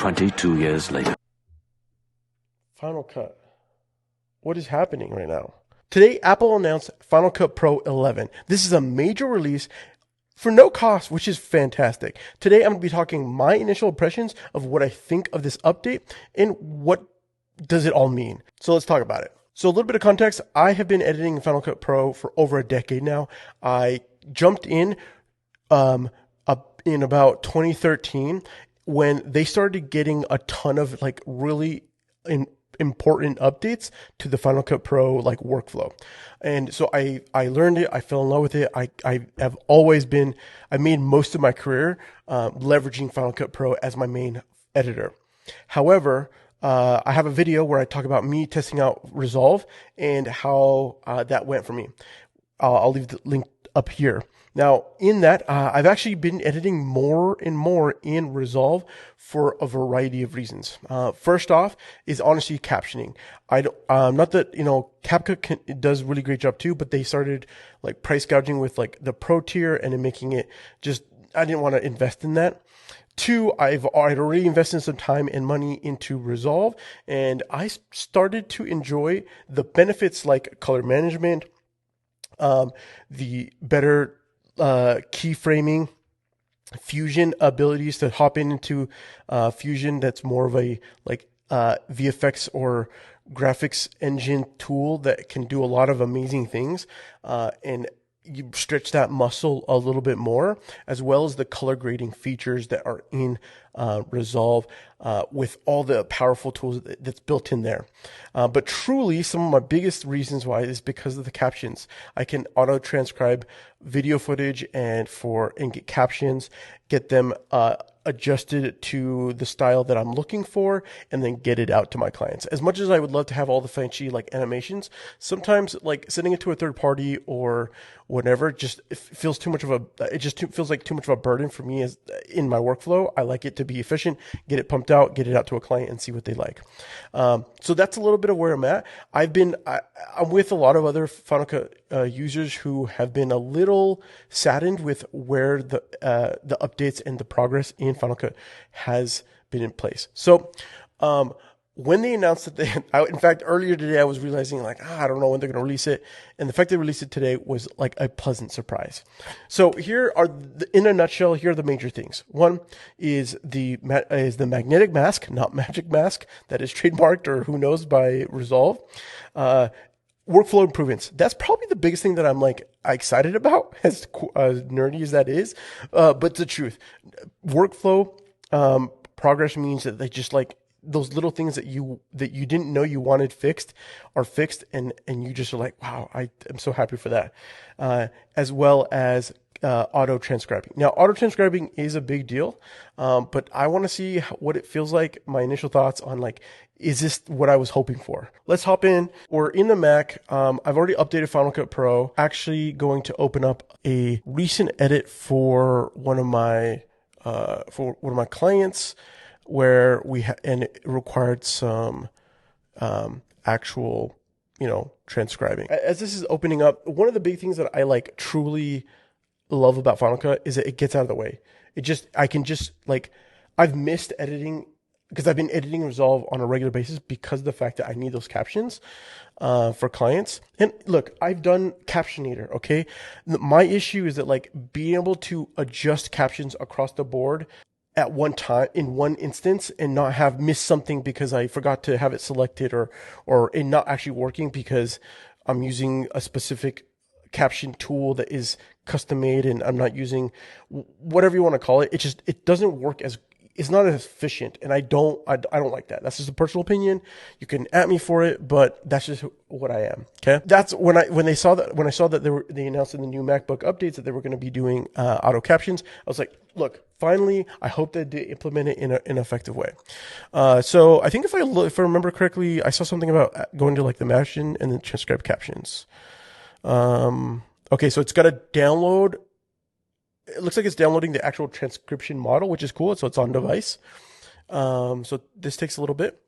22 years later. Final Cut. What is happening right now? Today, Apple announced Final Cut Pro 11. This is a major release for no cost, which is fantastic. Today, I'm going to be talking my initial impressions of what I think of this update and what does it all mean. So let's talk about it. So a little bit of context. I have been editing Final Cut Pro for over a decade now. I jumped in up in about 2013 when they started getting a ton of like really important updates to the Final Cut Pro like workflow. And so I learned it. I fell in love with it. I have always been, I made most of my career leveraging Final Cut Pro as my main editor. However, I have a video where I talk about me testing out Resolve and how that went for me. I'll leave the link up here. Now, in that, I've actually been editing more and more in Resolve for a variety of reasons. First off is honestly captioning. Not that, CapCut does a really great job too, but they started like price gouging with like the pro tier and then making it just, I didn't want to invest in that. Two, I'd already invested some time and money into Resolve, and I started to enjoy the benefits like color management, the better keyframing, Fusion abilities to hop into Fusion. That's more of a like VFX or graphics engine tool that can do a lot of amazing things, and you stretch that muscle a little bit more, as well as the color grading features that are in Resolve with all the powerful tools that's built in there. But truly, some of my biggest reasons why is because of the captions. I can auto transcribe video footage and get captions, get them adjusted to the style that I'm looking for, and then get it out to my clients. As much as I would love to have all the fancy like animations, sometimes like sending it to a third party or whatever it feels feels like too much of a burden for me as in my workflow. I like it to be efficient, get it pumped out, get it out to a client and see what they like. So that's a little bit of where I'm at. I'm with a lot of other Final Cut users who have been a little saddened with where the updates and the progress in Final Cut has been in place. So, when they announced that in fact, earlier today, I was realizing like, I don't know when they're going to release it. And the fact they released it today was like a pleasant surprise. So in a nutshell, here are the major things. One is the magnetic mask, not magic mask, that is trademarked or who knows by Resolve. Workflow improvements. That's probably the biggest thing that I'm like excited about, as nerdy as that is. But it's the truth. Workflow progress means that they just like those little things that you didn't know you wanted fixed are fixed, and you just are like, wow, I am so happy for that. As well as auto transcribing. Now, auto transcribing is a big deal, but I want to see what it feels like. My initial thoughts on like, is this what I was hoping for? Let's hop in. We're in the Mac. I've already updated Final Cut Pro. Actually going to open up a recent edit for one of my clients, where and it required some actual, transcribing. As this is opening up, one of the big things that I like truly love about Final Cut is that it gets out of the way. I've missed editing because I've been editing Resolve on a regular basis because of the fact that I need those captions for clients. And look, I've done Captionator, okay? My issue is that like being able to adjust captions across the board at one time in one instance and not have missed something because I forgot to have it selected or it not actually working because I'm using a specific caption tool that is custom made and I'm not using whatever you want to call it. It doesn't work it's not as efficient, and I don't like that. That's just a personal opinion. You can at me for it, but that's just what I am. Okay, that's when I saw that they announced in the new MacBook updates that they were going to be doing auto captions. I was like, look, finally, I hope that they implement it in an effective way. So I think if I remember correctly, I saw something about going to like the Maction and then transcribe captions. Okay, so it's got to download. It looks like it's downloading the actual transcription model, which is cool. So it's on device. So this takes a little bit.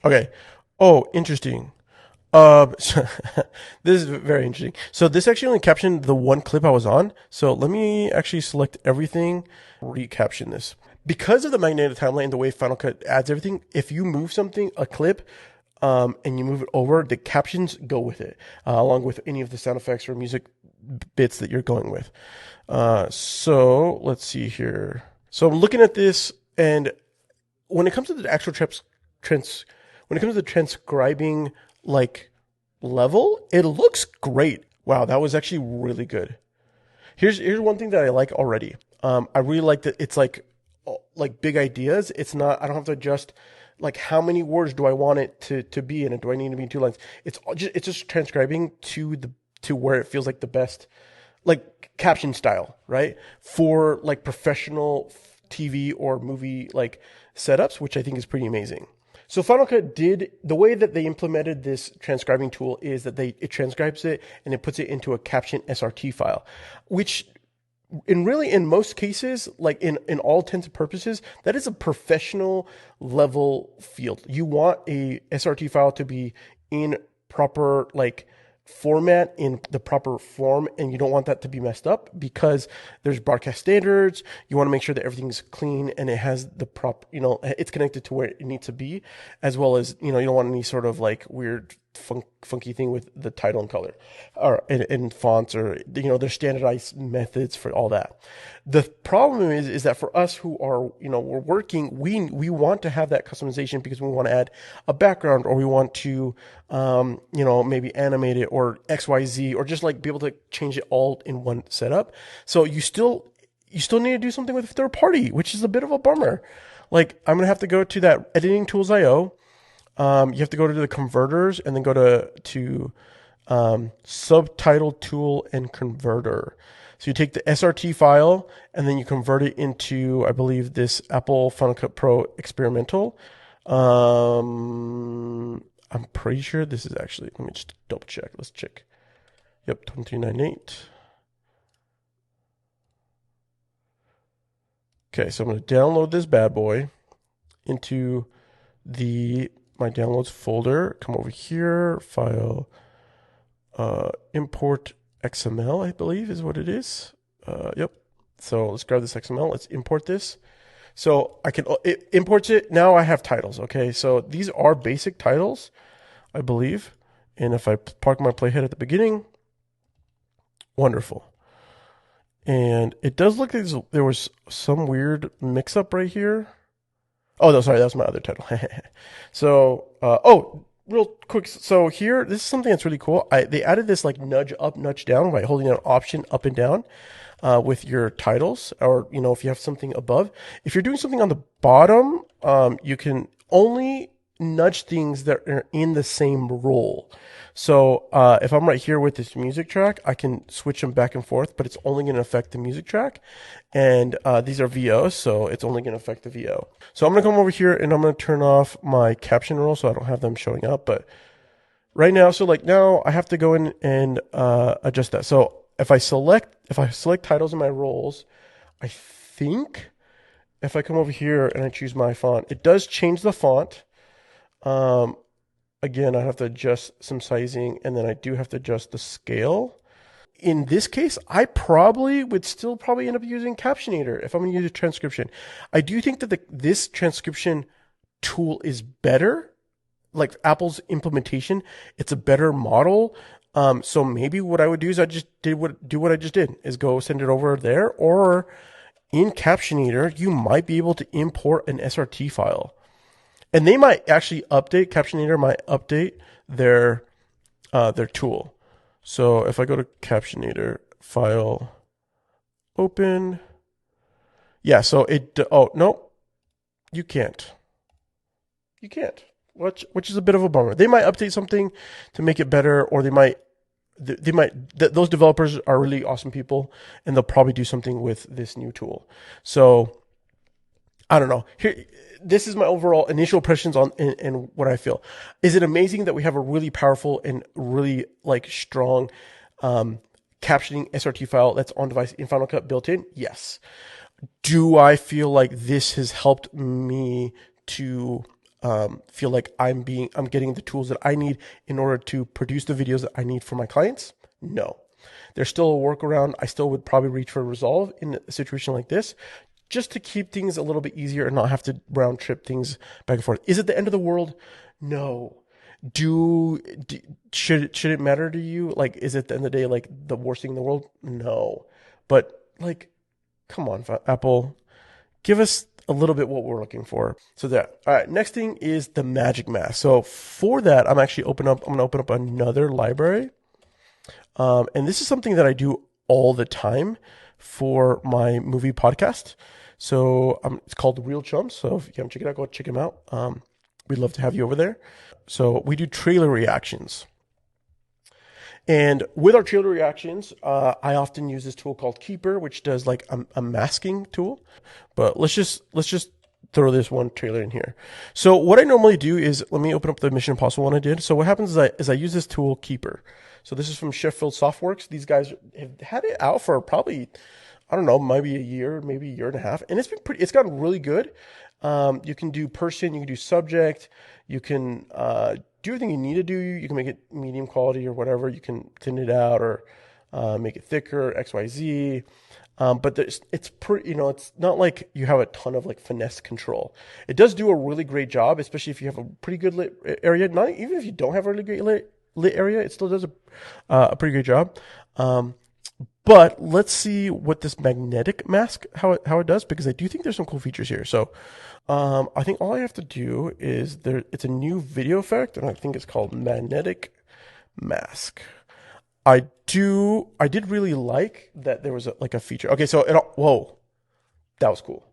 Okay. Oh, interesting. This is very interesting. So this actually only captioned the one clip I was on. So let me actually select everything, recaption this. because of the magnetic timeline, the way Final Cut adds everything, if you move something, a clip, and you move it over, the captions go with it, along with any of the sound effects or music bits that you're going with. So let's see here. So I'm looking at this, and when it comes to the actual when it comes to the transcribing like level, it looks great. Wow, that was actually really good. Here's one thing that I like already. I really like that it's like big ideas. It's not, I don't have to adjust like how many words do I want it to be in it. Do I need to be in 2 lines? It's just transcribing to where it feels like the best, like caption style, right? For like professional TV or movie like setups, which I think is pretty amazing. So Final Cut the way that they implemented this transcribing tool is that it transcribes it and it puts it into a caption SRT file, which in most cases, like in all intents and purposes, that is a professional level field. You want a SRT file to be in proper like format, in the proper form, and you don't want that to be messed up because there's broadcast standards. You want to make sure that everything's clean and it has the it's connected to where it needs to be, as well as, you don't want any sort of like weird funky thing with the title and color or in fonts, or there's standardized methods for all that. The problem is that for us who are we're working, we want to have that customization because we want to add a background, or we want to maybe animate it or XYZ, or just like be able to change it all in one setup. So you still need to do something with third party, which is a bit of a bummer. Like, I'm gonna have to go to that editing tools IO. You have to go to the converters and then go to subtitle tool and converter. So you take the SRT file and then you convert it into, I believe, this Apple Final Cut Pro Experimental. I'm pretty sure this is actually, let me just double check. Let's check. Yep, 2398. Okay, so I'm going to download this bad boy into my downloads folder. Come over here, file, import XML, I believe is what it is. Yep. So let's grab this XML. Let's import this. So it imports it. Now I have titles. Okay. So these are basic titles, I believe. And if I park my playhead at the beginning, wonderful. And it does look like there was some weird mix up right here. Oh, no, sorry, that was my other title. So, real quick. So here, this is something that's really cool. They added this like nudge up, nudge down by holding an option up and down with your titles, or, if you have something above. If you're doing something on the bottom, you can only nudge things that are in the same role. So if I'm right here with this music track, I can switch them back and forth, but it's only going to affect the music track. And these are VOs, so it's only going to affect the VO. So I'm going to come over here and I'm going to turn off my caption role so I don't have them showing up. But right now, so like now I have to go in and adjust that. So if I select titles in my roles, I think if I come over here and I choose my font, it does change the font. Again, I have to adjust some sizing, and then I do have to adjust the scale. In this case, I probably would still end up using Captionator if I'm going to use a transcription. I do think that this transcription tool is better. Like Apple's implementation, it's a better model. So maybe what I would do is I just do what I just did, is go send it over there, or in Captionator, you might be able to import an SRT file. And they might actually Captionator might update their tool. So if I go to Captionator, file, open. Yeah, so no, you can't. You can't, which is a bit of a bummer. They might update something to make it better, or those developers are really awesome people, and they'll probably do something with this new tool. So I don't know. This is my overall initial impressions on and what I feel. Is it amazing that we have a really powerful and really like strong captioning SRT file that's on device in Final Cut built in? Yes. Do I feel like this has helped me to feel like I'm getting the tools that I need in order to produce the videos that I need for my clients? No. There's still a workaround. I still would probably reach for Resolve in a situation like this. just to keep things a little bit easier and not have to round trip things back and forth. Is it the end of the world? No. Should it matter to you? Like, is it the end of the day like the worst thing in the world? No. But like, come on, Apple, give us a little bit what we're looking for. So that. All right. Next thing is the magic mask. So for that, I'm going to open up another library. And this is something that I do all the time for my movie podcast. So it's called Real Chums. So if you haven't checked it out, go check them out. We'd love to have you over there. So we do trailer reactions. And with our trailer reactions, I often use this tool called Keeper, which does like a masking tool. But let's just throw this one trailer in here. So what I normally do is, let me open up the Mission Impossible one I did. So what happens is I use this tool Keeper. So this is from Sheffield Softworks. These guys have had it out for probably, I don't know, maybe a year and a half. And it's gotten really good. You can do person, you can do subject, you can do everything you need to do. You can make it medium quality or whatever. You can thin it out or make it thicker, XYZ. But it's pretty, it's not like you have a ton of like finesse control. It does do a really great job, especially if you have a pretty good lit area. Not even if you don't have a really great lit area, it still does a pretty great job. But let's see what this magnetic mask, how it does, because I do think there's some cool features here. So, I think all I have to do is it's a new video effect, and I think it's called magnetic mask. I did really like that there was a feature. Okay, so whoa, that was cool.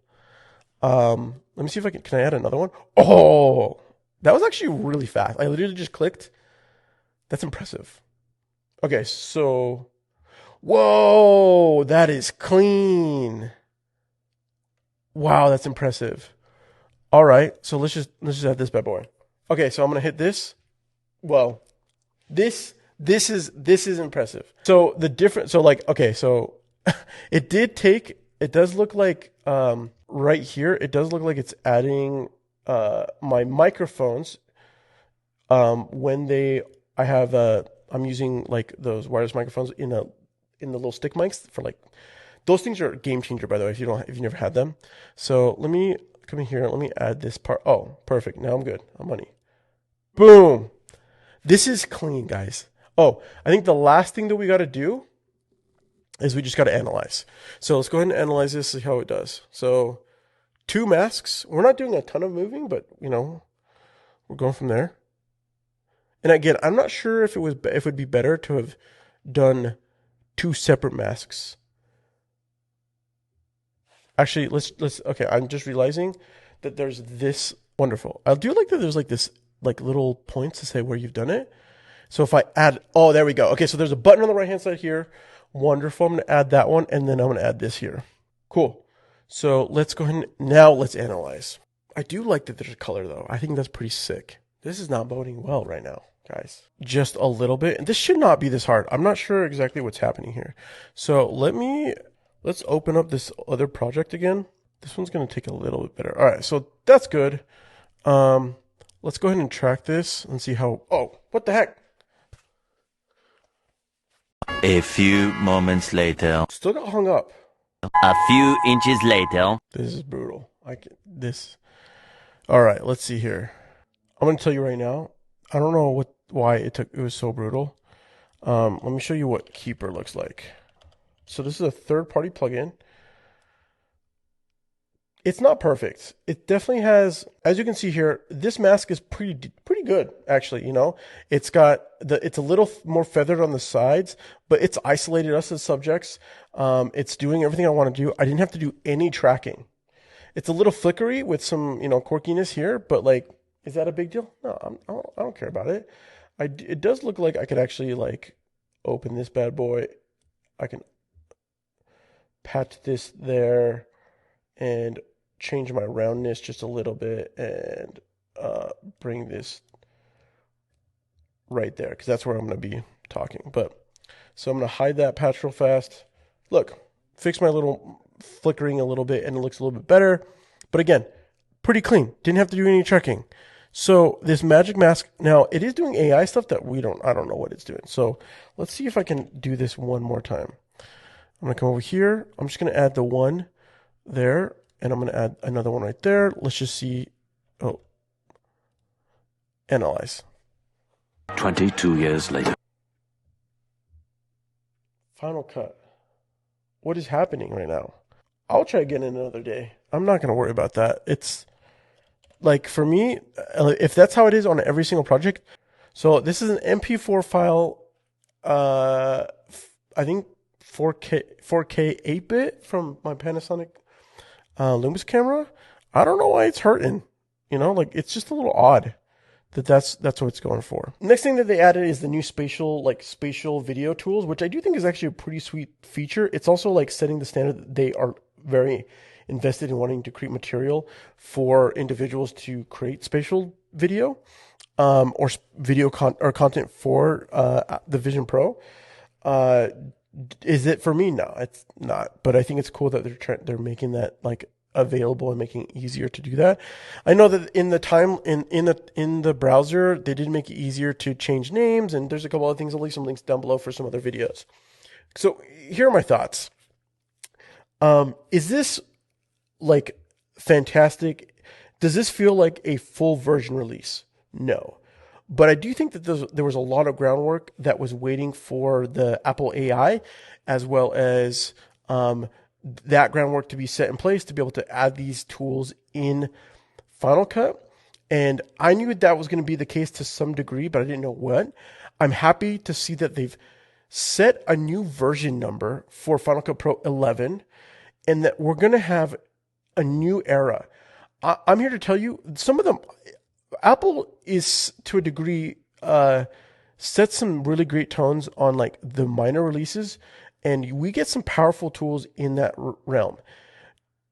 Let me see if can I add another one? Oh, that was actually really fast. I literally just clicked. That's impressive. Okay, so, whoa, that is clean. Wow, that's impressive. All right, so let's just add this bad boy. Okay, so I'm gonna hit this. Well, this is impressive. So the difference, so like, okay, so it does look like right here, it does look like it's adding my microphones when I'm using like those wireless microphones in the little stick mics for like, those things are a game changer, by the way, if you've never had them. So let me come in here, let me add this part. Oh, perfect. Now I'm good. I'm money. Boom. This is clean, guys. Oh, I think the last thing that we got to do is we just got to analyze. So let's go ahead and analyze this, see how it does. So 2 masks. We're not doing a ton of moving, but we're going from there. And again, I'm not sure if it would be better to have done 2 separate masks. Actually, okay, I'm just realizing that there's this wonderful. I do like that there's like this like little points to say where you've done it. So if I add, oh, there we go. Okay, so there's a button on the right-hand side here. Wonderful. I'm going to add that one, and then I'm going to add this here. Cool. So let's go ahead and now let's analyze. I do like that there's a color, though. I think that's pretty sick. This is not boding well right now, guys. Just a little bit. And this should not be this hard. I'm not sure exactly what's happening here. So let's open up this other project again. This one's going to take a little bit better. All right, so that's good. Let's go ahead and track this and see how, oh, what the heck? A few moments later. Still got hung up. A few inches later. This is brutal. All right, let's see here. I'm going to tell you right now, I don't know why it was so brutal. Let me show you what Keeper looks like. So this is a third-party plugin. It's not perfect. It definitely has, as you can see here, this mask is pretty good, actually, It's a little more feathered on the sides, but it's isolated us as subjects. It's doing everything I want to do. I didn't have to do any tracking. It's a little flickery with some, quirkiness here, but like, is that a big deal? No, I don't care about it. It does look like I could actually like open this bad boy. I can pat this there and change my roundness just a little bit and bring this right there because that's where I'm going to be talking. So I'm going to hide that patch real fast. Look, fix my little flickering a little bit and it looks a little bit better. But again, pretty clean. Didn't have to do any checking. So this magic mask, now it is doing AI stuff that I don't know what it's doing. So let's see if I can do this one more time. I'm going to come over here. I'm just going to add the one there. And I'm going to add another one right there. Let's just see. Oh, analyze. 22 years later. Final Cut. What is happening right now? I'll try again in another day. I'm not going to worry about that. It's like, for me, if that's how it is on every single project. So this is an MP4 file, I think 4K 8-bit from my Panasonic Lumix camera. I don't know why it's hurting. You know, like, it's just a little odd that's what it's going for. Next thing that they added is the new spatial video tools, which I do think is actually a pretty sweet feature. It's also like setting the standard that they are very invested in wanting to create material for individuals to create spatial video, or video content for the Vision Pro. Is it for me? No, it's not. But I think it's cool that they're making that like available and making it easier to do that. I know that in the browser they did make it easier to change names, and there's a couple other things. I'll leave some links down below for some other videos. So here are my thoughts. Is this like fantastic? Does this feel like a full version release? No. But I do think that there was a lot of groundwork that was waiting for the Apple AI, as well as that groundwork to be set in place to be able to add these tools in Final Cut. And I knew that was going to be the case to some degree, but I didn't know what. I'm happy to see that they've set a new version number for Final Cut Pro 11, and that we're going to have a new era. I'm here to tell you, some of them, Apple is to a degree set some really great tones on like the minor releases, and we get some powerful tools in that realm.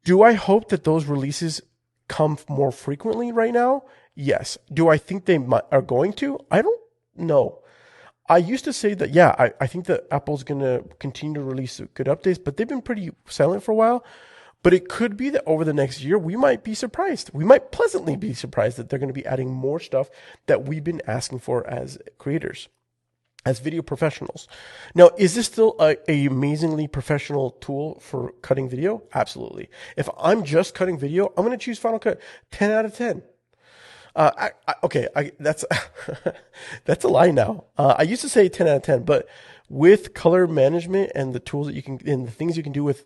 Do I hope that those releases come more frequently right now? Yes. Do I think they are going to? I don't know. I used to say that, yeah, I think that Apple's going to continue to release good updates, but they've been pretty silent for a while. But it could be that over the next year, we might be surprised. We might pleasantly be surprised that they're going to be adding more stuff that we've been asking for as creators, as video professionals. Now, is this still a amazingly professional tool for cutting video? Absolutely. If I'm just cutting video, I'm going to choose Final Cut 10 out of 10. That's that's a lie now. I used to say 10 out of 10, but with color management and the tools that you can, and the things you can do with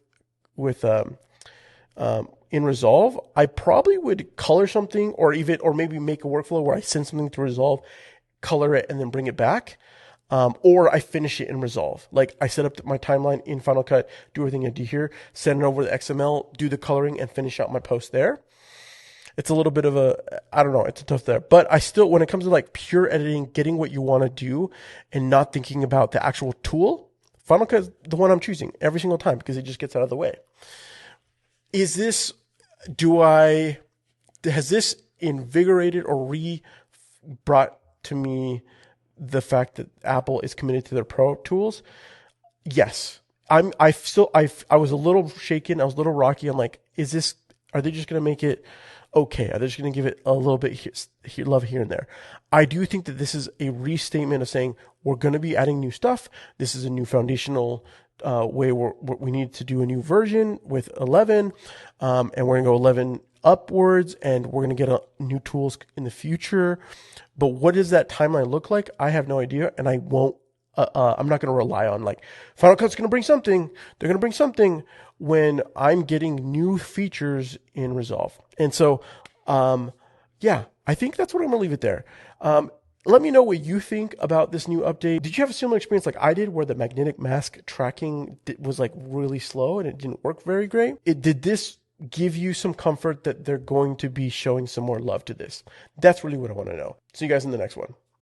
in Resolve, I probably would color something, or maybe make a workflow where I send something to Resolve, color it, and then bring it back. Or I finish it in Resolve. Like, I set up my timeline in Final Cut, do everything I do here, send it over to XML, do the coloring, and finish out my post there. It's a little bit of I don't know, it's a tough there. But I still, when it comes to like pure editing, getting what you want to do and not thinking about the actual tool, Final Cut is the one I'm choosing every single time because it just gets out of the way. Has this invigorated or brought to me the fact that Apple is committed to their Pro tools? Yes. I was a little shaken. I was a little rocky. I'm like, are they just going to make it okay? Are they just going to give it a little bit love here and there? I do think that this is a restatement of saying we're going to be adding new stuff. This is a new foundational way where we need to do a new version with 11, and we're going to go 11 upwards, and we're going to get new tools in the future. But what does that timeline look like? I have no idea, and I won't. I'm not going to rely on like Final Cut's going to bring something. They're going to bring something when I'm getting new features in Resolve. And so, yeah, I think that's what I'm going to leave it there. Let me know what you think about this new update. Did you have a similar experience like I did, where the magnetic mask tracking was like really slow and it didn't work very great? Did this give you some comfort that they're going to be showing some more love to this? That's really what I want to know. See you guys in the next one.